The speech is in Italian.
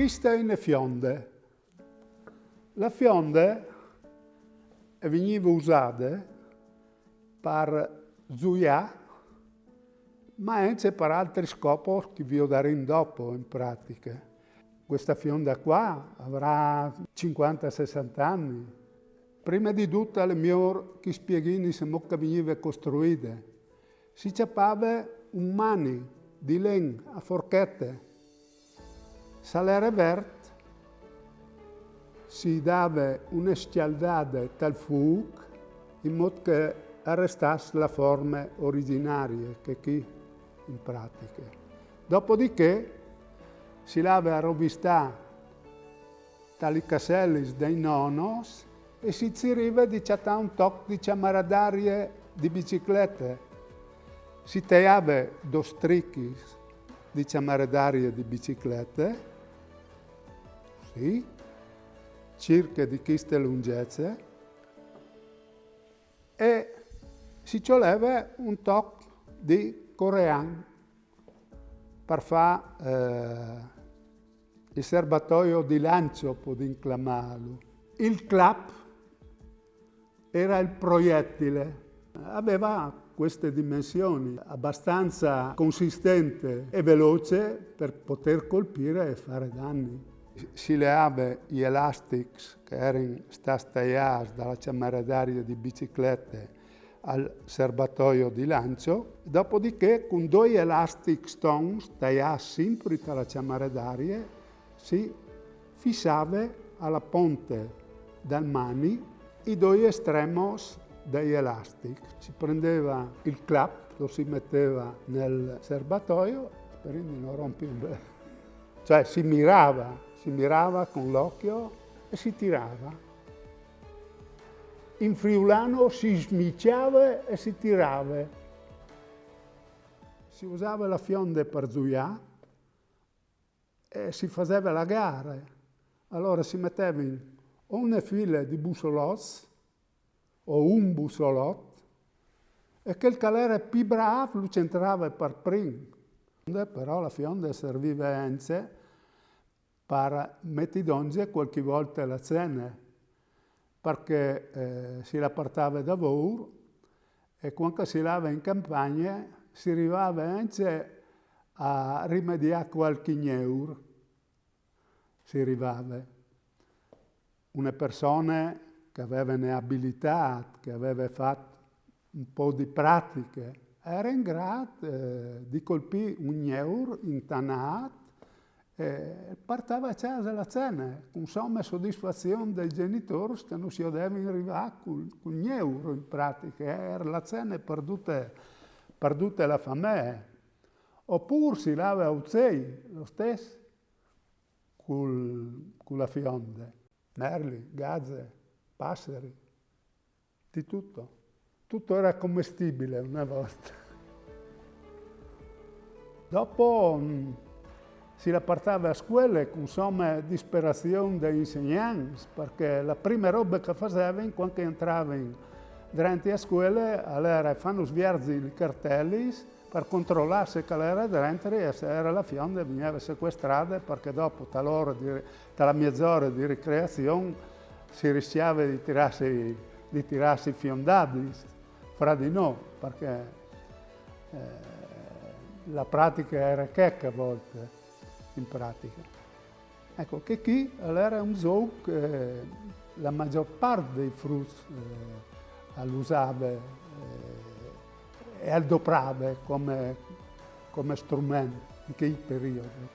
Questa è una fionda. La fionda veniva usata per zuià, ma anche per altri scopi che vi daremo dopo in pratica. Questa fionda qua avrà 50-60 anni. Prima di tutto le mie che spieghini se mocca veniva costruita. Si ciappava un mani di legno a forchette. Salere verde, si dava una scialdata dal fuoco in modo che arrestasse la forma originaria che qui in pratica. Dopodiché si lava a rovistare tali caselli dei nonnos e si arriva di chattare un tocco di camaradarie di biciclette. Si tagliava due stricchi di camaradarie di biciclette, sì, circa di queste lunghezze, e si cioleva un tocco di corean per fare il serbatoio di lancio, può inclamarlo. Il clap era il proiettile, aveva queste dimensioni, abbastanza consistente e veloce per poter colpire e fare danni. Si levava gli elastici che erano stati tagliati dalla camaradaria di biciclette al serbatoio di lancio, dopodiché con due elastic stones tagliati sempre dalla camaradaria si fissava alla ponte del mani i due estremi degli elastici. Si prendeva il clap, lo si metteva nel serbatoio, sperando di non rompere, cioè si mirava con l'occhio e si tirava. In friulano si smicciava e si tirava. Si usava la fionda per zuià e si faceva la gara. Allora si metteva in una fila di bussolotti o un bussolotto e quel che era più bravo lo centrava per primo. Però la fionda serviva anche per mettere qualche volta la cena, perché si la portava da lavoro e quando si lava in campagna si arrivava anche a rimediare qualche euro. Si arrivava. Una persona che aveva un'abilità, che aveva fatto un po' di pratiche, era in grado di colpire €1 in tanato e portava a casa la cena, con somma soddisfazione dei genitori che non si dovevano arrivare con €1 in pratica, era la cena per tutta la famiglia. Oppure si lava a uccelli, lo stesso, con la fionda, merli, gazze, passeri, di tutto. Tutto era commestibile una volta. Dopo si la portava a scuola con somma disperazione degli insegnanti, perché la prima roba che facevano quando entravano dentro a scuola era fanno sviarzi i cartelli per controllare se era dentro e se era la fionda veniva sequestrata, perché dopo tra mezz'ora di ricreazione si rischiava di tirarsi fiondati fra di noi, perché la pratica era checca a volte, in pratica. Ecco, che qui era un gioco che la maggior parte dei frutti l'usava e adoprava come strumento in quei periodi.